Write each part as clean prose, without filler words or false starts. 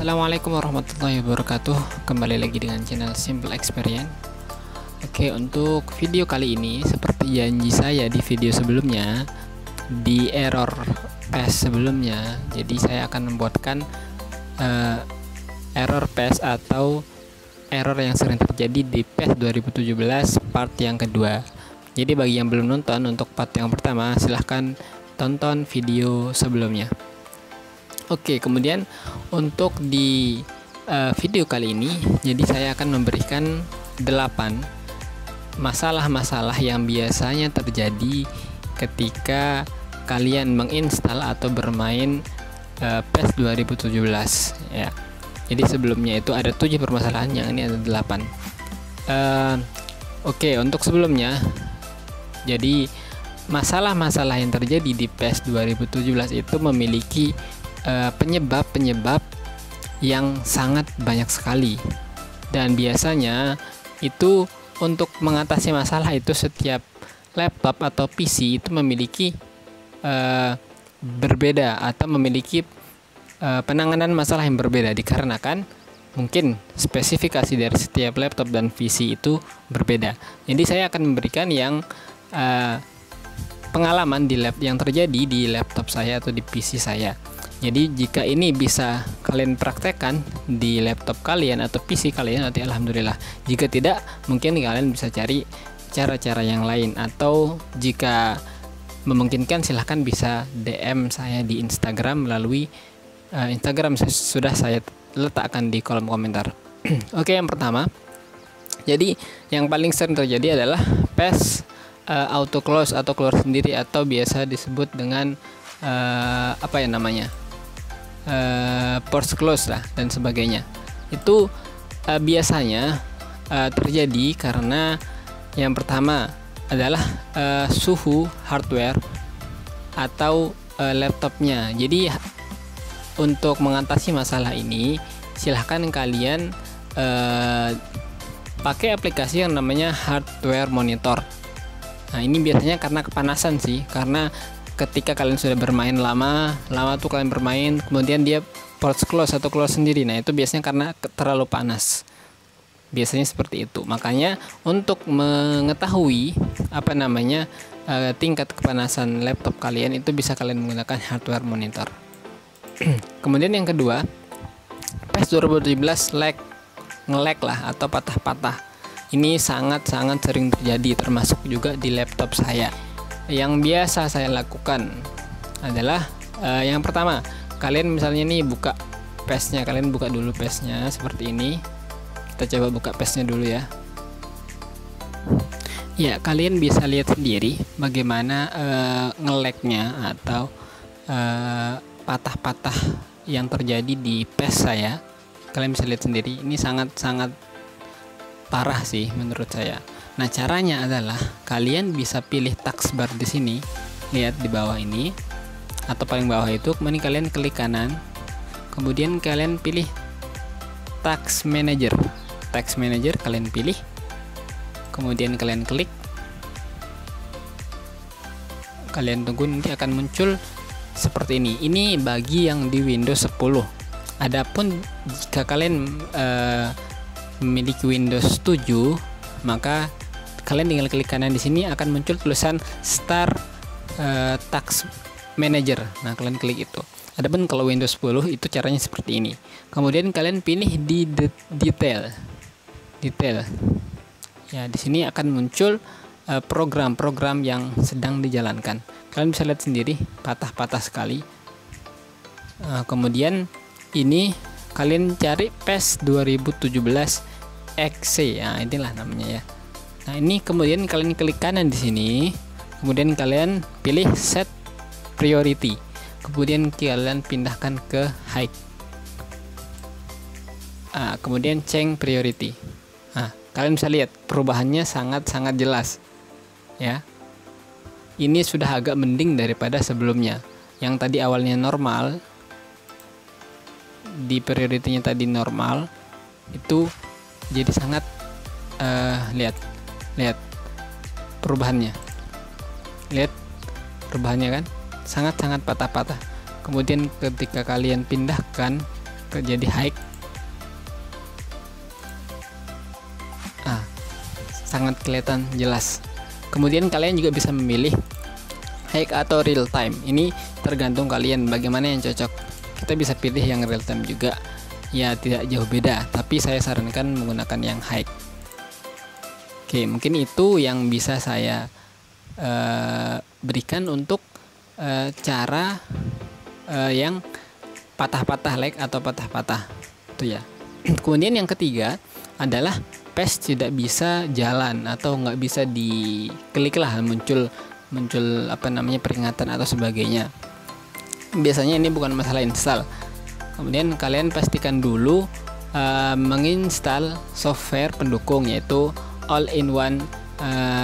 Assalamualaikum warahmatullahi wabarakatuh. Kembali lagi dengan channel Simple Experience. Oke, untuk video kali ini seperti janji saya di video sebelumnya, di error PES sebelumnya, jadi saya akan membuatkan error PES atau error yang sering terjadi di PES 2017 part yang kedua. Jadi bagi yang belum nonton untuk part yang pertama, silahkan tonton video sebelumnya. Oke, kemudian untuk di video kali ini, jadi saya akan memberikan 8 masalah-masalah yang biasanya terjadi ketika kalian menginstal atau bermain PES 2017 ya. Jadi sebelumnya itu ada 7 permasalahan, yang ini ada 8. Oke, untuk sebelumnya, jadi masalah-masalah yang terjadi di PES 2017 itu memiliki penyebab-penyebab yang sangat banyak sekali, dan biasanya itu untuk mengatasi masalah itu setiap laptop atau PC itu memiliki berbeda atau memiliki penanganan masalah yang berbeda, dikarenakan mungkin spesifikasi dari setiap laptop dan PC itu berbeda. Jadi saya akan memberikan yang pengalaman yang terjadi di laptop saya atau di PC saya. Jadi jika ini bisa kalian praktekkan di laptop kalian atau PC kalian, nanti alhamdulillah. Jika tidak, mungkin kalian bisa cari cara-cara yang lain, atau jika memungkinkan silahkan bisa DM saya di Instagram melalui Instagram sudah saya letakkan di kolom komentar. Oke, yang pertama, jadi yang paling sering terjadi adalah PES auto close atau keluar sendiri, atau biasa disebut dengan apa ya namanya, force close lah dan sebagainya. Itu biasanya terjadi karena yang pertama adalah suhu hardware atau laptopnya. Jadi untuk mengatasi masalah ini, silahkan kalian pakai aplikasi yang namanya hardware monitor. Nah, ini biasanya karena kepanasan sih, karena ketika kalian sudah bermain lama tuh kalian bermain, kemudian dia force close atau keluar sendiri. Nah, itu biasanya karena terlalu panas. Biasanya seperti itu. Makanya untuk mengetahui apa namanya tingkat kepanasan laptop kalian, itu bisa kalian menggunakan hardware monitor. Kemudian yang kedua, PES 2017 nge-lag lah atau patah-patah. Ini sangat-sangat sering terjadi, termasuk juga di laptop saya. Yang biasa saya lakukan adalah yang pertama, kalian misalnya nih buka PES-nya, kalian buka dulu PES-nya seperti ini. Kita coba buka PES-nya dulu ya. Ya, kalian bisa lihat sendiri bagaimana nge-lag-nya atau patah-patah yang terjadi di PES saya. Kalian bisa lihat sendiri, ini sangat-sangat parah sih menurut saya. Nah, caranya adalah kalian bisa pilih taskbar di sini, lihat di bawah ini atau paling bawah itu. Kemudian kalian klik kanan, kemudian kalian pilih task manager. Task manager kalian pilih, kemudian kalian klik, kalian tunggu, nanti akan muncul seperti ini. Ini bagi yang di Windows 10. Adapun jika kalian memiliki Windows 7, maka kalian tinggal klik kanan di sini, akan muncul tulisan Start Task Manager. Nah, kalian klik itu. Adapun kalau Windows 10 itu caranya seperti ini. Kemudian kalian pilih di detail. Ya, di sini akan muncul program-program yang sedang dijalankan. Kalian bisa lihat sendiri, patah-patah sekali. Kemudian ini kalian cari PES 2017 XC. Nah, inilah namanya ya. Nah, ini kemudian kalian klik kanan di sini, kemudian kalian pilih set priority, kemudian kalian pindahkan ke high, kemudian change priority. Nah, kalian bisa lihat perubahannya sangat-sangat jelas ya. Ini sudah agak mending daripada sebelumnya. Yang tadi awalnya normal, di priority-nya tadi normal, itu jadi sangat lihat perubahannya, kan sangat-sangat patah-patah. Kemudian ketika kalian pindahkan jadi high. Sangat kelihatan jelas. Kemudian kalian juga bisa memilih high atau real time. Ini tergantung kalian bagaimana yang cocok. Kita bisa pilih yang real time juga, ya tidak jauh beda, tapi saya sarankan menggunakan yang high. Oke, mungkin itu yang bisa saya berikan untuk cara yang patah-patah lag atau patah-patah itu ya. Kemudian yang ketiga adalah patch tidak bisa jalan atau nggak bisa diklik lah, muncul peringatan atau sebagainya. Biasanya ini bukan masalah install. Kemudian kalian pastikan dulu menginstal software pendukung, yaitu all-in-one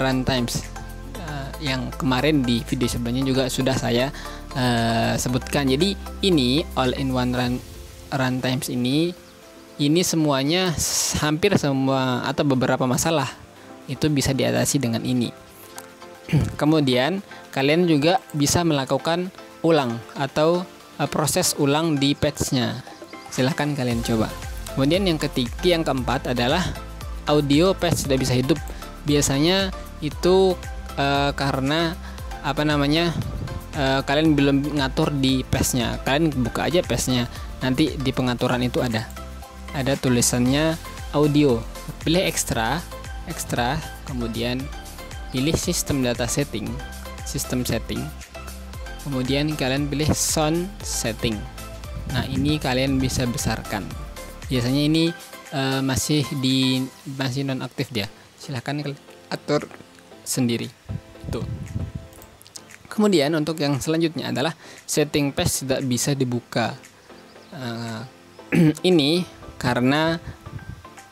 runtimes, yang kemarin di video sebelumnya juga sudah saya sebutkan. Jadi ini all-in-one runtimes ini semuanya, hampir semua atau beberapa masalah itu bisa diatasi dengan ini. Kemudian kalian juga bisa melakukan ulang atau proses ulang di patchnya. Silahkan kalian coba. Kemudian yang keempat adalah audio patch tidak bisa hidup. Biasanya itu karena kalian belum ngatur di patchnya. Kalian buka aja patchnya, nanti di pengaturan itu ada tulisannya audio. Pilih extra, kemudian pilih system setting, kemudian kalian pilih sound setting. Nah, ini kalian bisa besarkan. Biasanya ini masih non aktif dia. Silahkan kalian atur sendiri. Tuh. Kemudian untuk yang selanjutnya adalah setting patch tidak bisa dibuka. Ini karena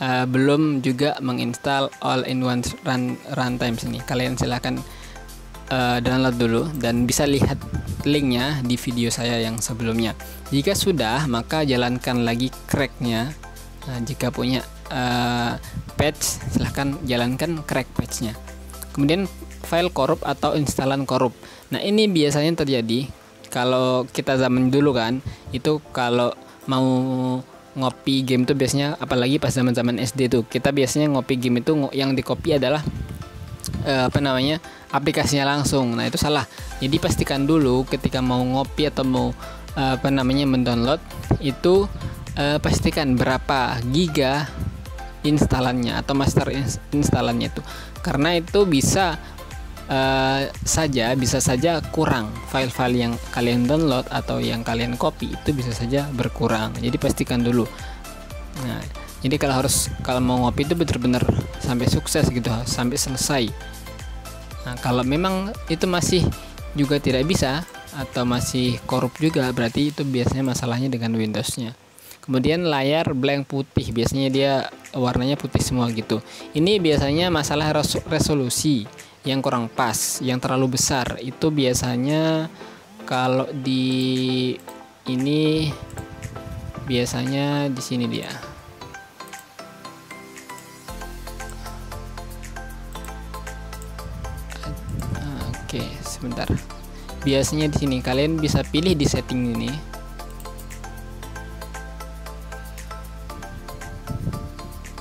belum juga menginstal all-in-one runtimes ini. Kalian silahkan download dulu dan bisa lihat linknya di video saya yang sebelumnya. Jika sudah, maka jalankan lagi cracknya. Jika punya patch, silahkan jalankan crack patchnya. Kemudian file korup atau instalan korup. Nah, ini biasanya terjadi kalau kita zaman dulu kan, itu kalau mau ngopi game tuh biasanya, apalagi pas zaman SD tuh, kita biasanya ngopi game itu yang di copy adalah aplikasinya langsung. Nah, itu salah. Jadi pastikan dulu ketika mau ngopi atau mau mendownload itu pastikan berapa giga instalannya atau master instalannya itu, karena itu bisa saja kurang. File-file yang kalian download atau yang kalian copy itu bisa saja berkurang. Jadi pastikan dulu. Nah, jadi kalau mau ngopi itu benar-benar sampai sukses gitu, sampai selesai. Nah, kalau memang itu masih juga tidak bisa atau masih korup juga, berarti itu biasanya masalahnya dengan Windows-nya. Kemudian layar blank putih, biasanya dia warnanya putih semua gitu. Ini biasanya masalah resolusi yang kurang pas, yang terlalu besar. Itu biasanya kalau di ini biasanya di sini dia. Oke, sebentar. Biasanya di sini kalian bisa pilih di setting ini.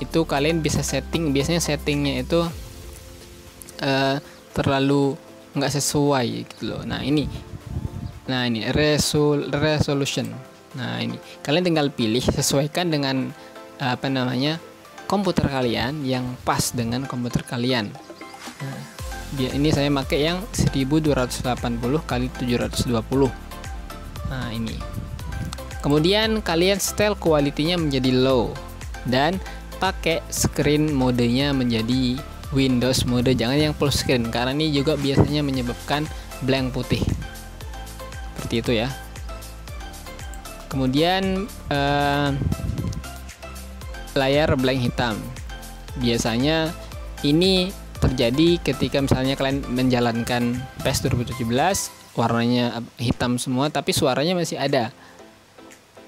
Itu kalian bisa setting, biasanya settingnya itu terlalu nggak sesuai gitu loh. Nah ini resolution. Nah ini kalian tinggal pilih, sesuaikan dengan komputer kalian yang pas dengan komputer kalian. Nah, ini saya pakai yang 1280 x 720. Nah ini. Kemudian kalian setel quality-nya menjadi low dan pakai screen modenya menjadi Windows mode, jangan yang full screen, karena ini juga biasanya menyebabkan blank putih seperti itu ya. Kemudian layar blank hitam, biasanya ini terjadi ketika misalnya kalian menjalankan PES 2017, warnanya hitam semua tapi suaranya masih ada.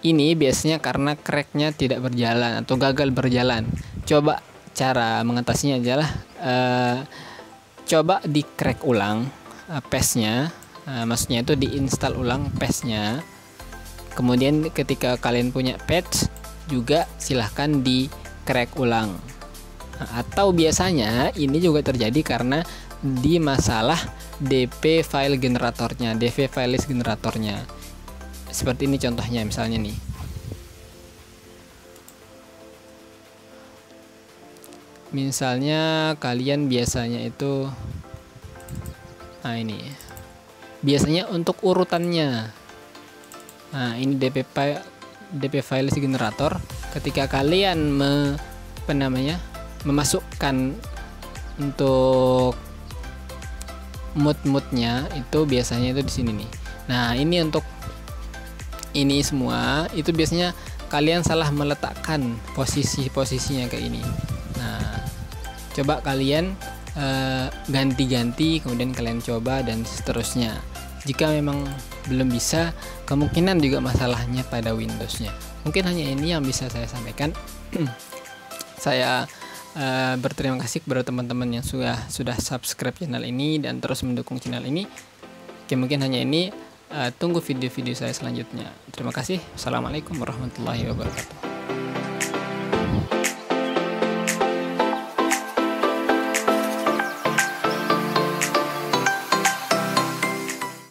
Ini biasanya karena cracknya tidak berjalan atau gagal berjalan. Coba cara mengatasinya adalah coba di crack ulang PES-nya, maksudnya itu diinstal ulang PES-nya. Kemudian ketika kalian punya patch juga silahkan di crack ulang. Atau biasanya ini juga terjadi karena di masalah DP file generatornya, DV file list generatornya. Seperti ini contohnya misalnya nih. Misalnya kalian biasanya itu, nah ini biasanya untuk urutannya. Nah ini DP file list generator. Ketika kalian memasukkan untuk mood-moodnya itu biasanya itu di sini nih. Nah ini untuk ini semua itu biasanya kalian salah meletakkan posisinya kayak ini. Nah coba kalian ganti-ganti, kemudian kalian coba dan seterusnya. Jika memang belum bisa, kemungkinan juga masalahnya pada Windowsnya. Mungkin hanya ini yang bisa saya sampaikan. Saya berterima kasih kepada teman-teman yang sudah subscribe channel ini dan terus mendukung channel ini. Oke, mungkin hanya ini. Tunggu video-video saya selanjutnya. Terima kasih. Assalamualaikum warahmatullahi wabarakatuh.